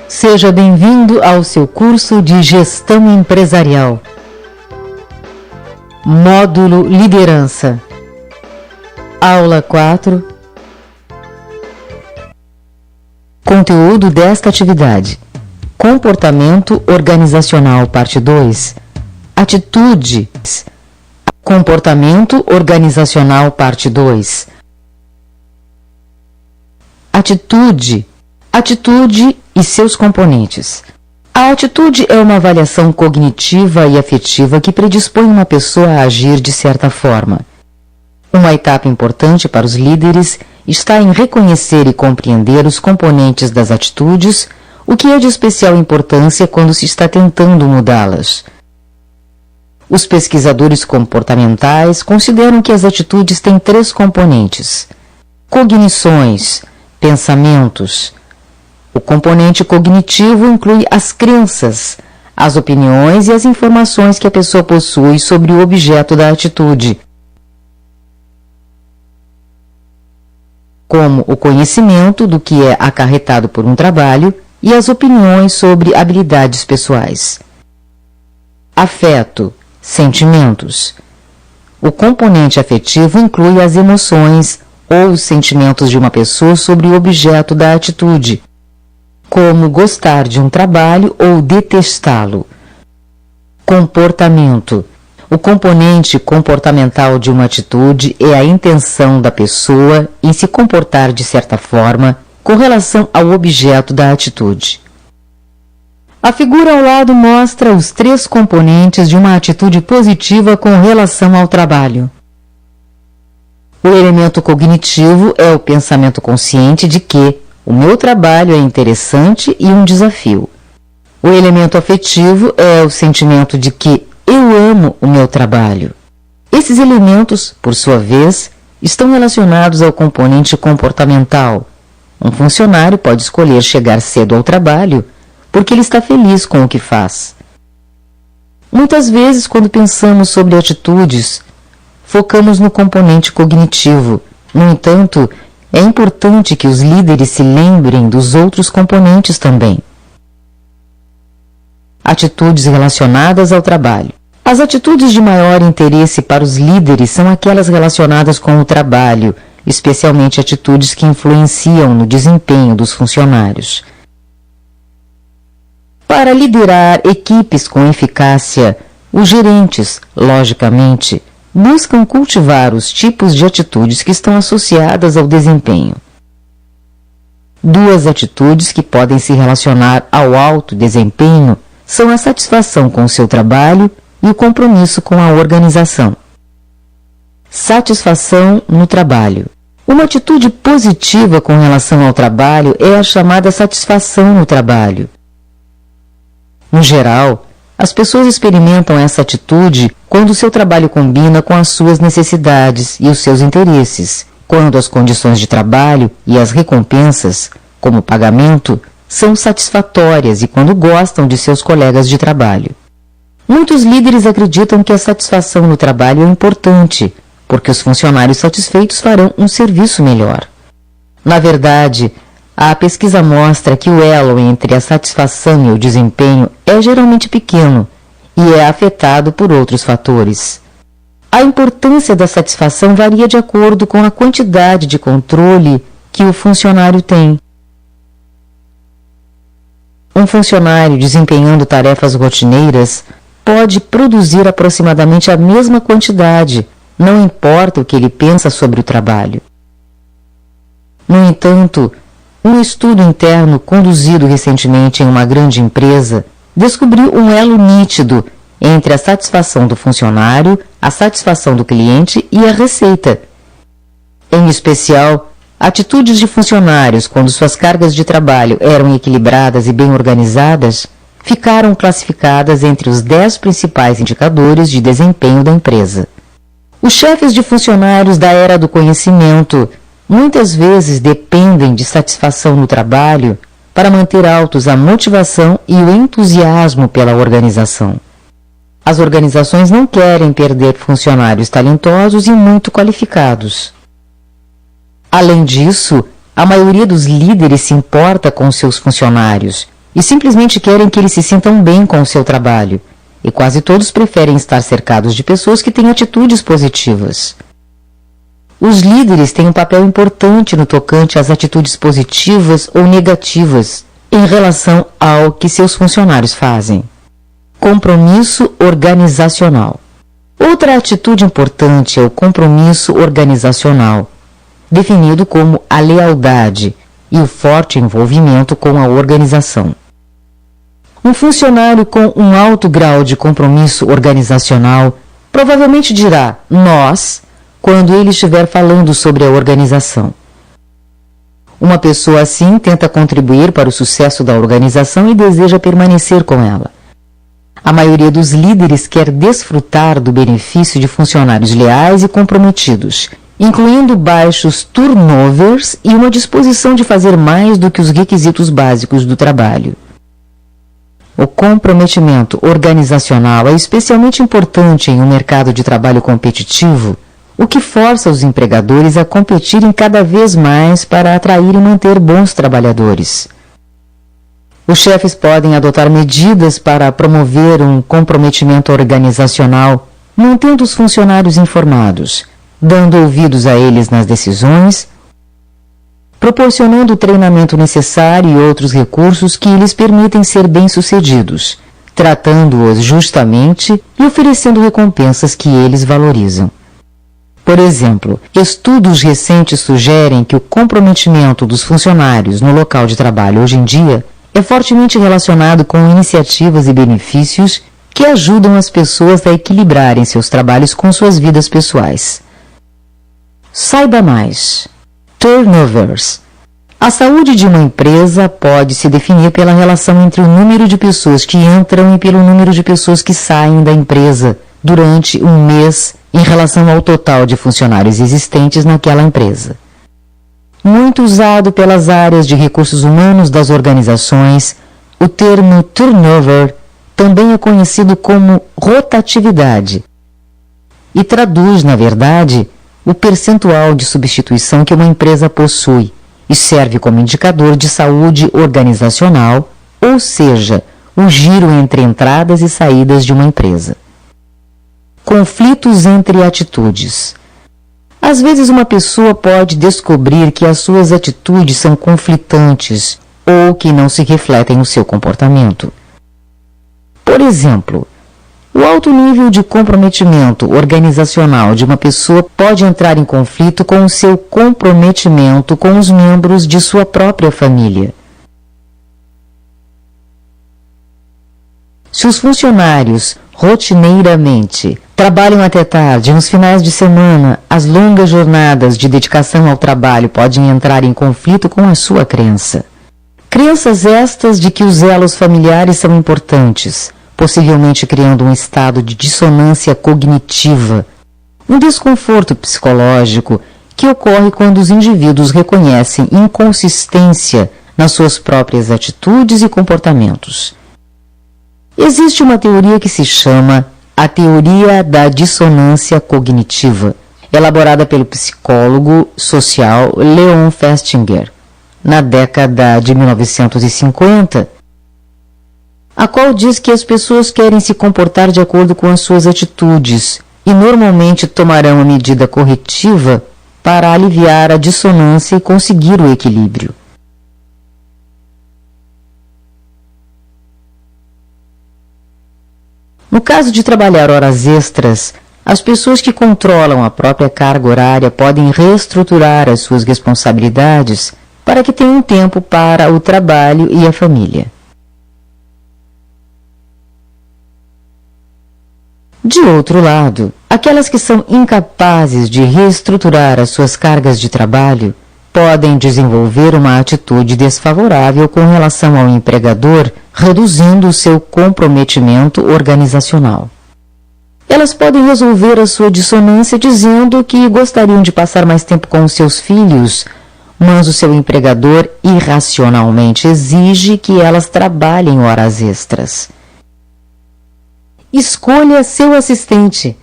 Seja bem-vindo ao seu curso de Gestão Empresarial. Módulo Liderança. Aula 4. Conteúdo desta atividade: Comportamento Organizacional, parte 2. Atitudes. Comportamento Organizacional, parte 2. Atitude e seus componentes. A atitude é uma avaliação cognitiva e afetiva que predispõe uma pessoa a agir de certa forma. Uma etapa importante para os líderes está em reconhecer e compreender os componentes das atitudes, o que é de especial importância quando se está tentando mudá-las. Os pesquisadores comportamentais consideram que as atitudes têm 3 componentes: cognições, pensamentos. O componente cognitivo inclui as crenças, as opiniões e as informações que a pessoa possui sobre o objeto da atitude, como o conhecimento do que é acarretado por um trabalho e as opiniões sobre habilidades pessoais. Afeto, sentimentos. O componente afetivo inclui as emoções ou os sentimentos de uma pessoa sobre o objeto da atitude, como gostar de um trabalho ou detestá-lo. Comportamento. O componente comportamental de uma atitude é a intenção da pessoa em se comportar de certa forma com relação ao objeto da atitude. A figura ao lado mostra os 3 componentes de uma atitude positiva com relação ao trabalho. O elemento cognitivo é o pensamento consciente de que o meu trabalho é interessante e um desafio. O elemento afetivo é o sentimento de que eu amo o meu trabalho. Esses elementos, por sua vez, estão relacionados ao componente comportamental. Um funcionário pode escolher chegar cedo ao trabalho porque ele está feliz com o que faz. Muitas vezes, quando pensamos sobre atitudes, focamos no componente cognitivo. No entanto, é importante que os líderes se lembrem dos outros componentes também. Atitudes relacionadas ao trabalho. As atitudes de maior interesse para os líderes são aquelas relacionadas com o trabalho, especialmente atitudes que influenciam no desempenho dos funcionários. Para liderar equipes com eficácia, os gerentes, logicamente, buscam cultivar os tipos de atitudes que estão associadas ao desempenho. 2 atitudes que podem se relacionar ao alto desempenho são a satisfação com o seu trabalho e o compromisso com a organização. Satisfação no trabalho. Uma atitude positiva com relação ao trabalho é a chamada satisfação no trabalho. No geral, as pessoas experimentam essa atitude quando o seu trabalho combina com as suas necessidades e os seus interesses, quando as condições de trabalho e as recompensas, como pagamento, são satisfatórias e quando gostam de seus colegas de trabalho. Muitos líderes acreditam que a satisfação no trabalho é importante, porque os funcionários satisfeitos farão um serviço melhor. Na verdade, a pesquisa mostra que o elo entre a satisfação e o desempenho é geralmente pequeno e é afetado por outros fatores. A importância da satisfação varia de acordo com a quantidade de controle que o funcionário tem. Um funcionário desempenhando tarefas rotineiras pode produzir aproximadamente a mesma quantidade, não importa o que ele pensa sobre o trabalho. No entanto, um estudo interno conduzido recentemente em uma grande empresa descobriu um elo nítido entre a satisfação do funcionário, a satisfação do cliente e a receita. Em especial, atitudes de funcionários quando suas cargas de trabalho eram equilibradas e bem organizadas ficaram classificadas entre os 10 principais indicadores de desempenho da empresa. Os chefes de funcionários da era do conhecimento muitas vezes dependem de satisfação no trabalho para manter altos a motivação e o entusiasmo pela organização. As organizações não querem perder funcionários talentosos e muito qualificados. Além disso, a maioria dos líderes se importa com seus funcionários e simplesmente querem que eles se sintam bem com o seu trabalho, e quase todos preferem estar cercados de pessoas que têm atitudes positivas. Os líderes têm um papel importante no tocante às atitudes positivas ou negativas em relação ao que seus funcionários fazem. Compromisso organizacional. Outra atitude importante é o compromisso organizacional, definido como a lealdade e o forte envolvimento com a organização. Um funcionário com um alto grau de compromisso organizacional provavelmente dirá "nós" quando ele estiver falando sobre a organização. Uma pessoa assim tenta contribuir para o sucesso da organização e deseja permanecer com ela. A maioria dos líderes quer desfrutar do benefício de funcionários leais e comprometidos, incluindo baixos turnovers e uma disposição de fazer mais do que os requisitos básicos do trabalho. O comprometimento organizacional é especialmente importante em um mercado de trabalho competitivo, o que força os empregadores a competirem cada vez mais para atrair e manter bons trabalhadores. Os chefes podem adotar medidas para promover um comprometimento organizacional, mantendo os funcionários informados, dando ouvidos a eles nas decisões, proporcionando o treinamento necessário e outros recursos que lhes permitem ser bem-sucedidos, tratando-os justamente e oferecendo recompensas que eles valorizam. Por exemplo, estudos recentes sugerem que o comprometimento dos funcionários no local de trabalho hoje em dia é fortemente relacionado com iniciativas e benefícios que ajudam as pessoas a equilibrarem seus trabalhos com suas vidas pessoais. Saiba mais. Turnovers. A saúde de uma empresa pode se definir pela relação entre o número de pessoas que entram e pelo número de pessoas que saem da empresa durante um mês em relação ao total de funcionários existentes naquela empresa. Muito usado pelas áreas de recursos humanos das organizações, o termo turnover também é conhecido como rotatividade e traduz, na verdade, o percentual de substituição que uma empresa possui e serve como indicador de saúde organizacional, ou seja, o giro entre entradas e saídas de uma empresa. Conflitos entre atitudes. Às vezes uma pessoa pode descobrir que as suas atitudes são conflitantes ou que não se refletem no seu comportamento. Por exemplo, o alto nível de comprometimento organizacional de uma pessoa pode entrar em conflito com o seu comprometimento com os membros de sua própria família. Se os funcionários rotineiramente trabalham até tarde, nos finais de semana, as longas jornadas de dedicação ao trabalho podem entrar em conflito com a sua crença. Crenças estas de que os elos familiares são importantes, possivelmente criando um estado de dissonância cognitiva, um desconforto psicológico que ocorre quando os indivíduos reconhecem inconsistência nas suas próprias atitudes e comportamentos. Existe uma teoria que se chama a teoria da dissonância cognitiva, elaborada pelo psicólogo social Leon Festinger, na década de 1950, a qual diz que as pessoas querem se comportar de acordo com as suas atitudes e normalmente tomarão a medida corretiva para aliviar a dissonância e conseguir o equilíbrio. No caso de trabalhar horas extras, as pessoas que controlam a própria carga horária podem reestruturar as suas responsabilidades para que tenham tempo para o trabalho e a família. De outro lado, aquelas que são incapazes de reestruturar as suas cargas de trabalho podem desenvolver uma atitude desfavorável com relação ao empregador, reduzindo o seu comprometimento organizacional. Elas podem resolver a sua dissonância dizendo que gostariam de passar mais tempo com os seus filhos, mas o seu empregador irracionalmente exige que elas trabalhem horas extras. Escolha seu assistente.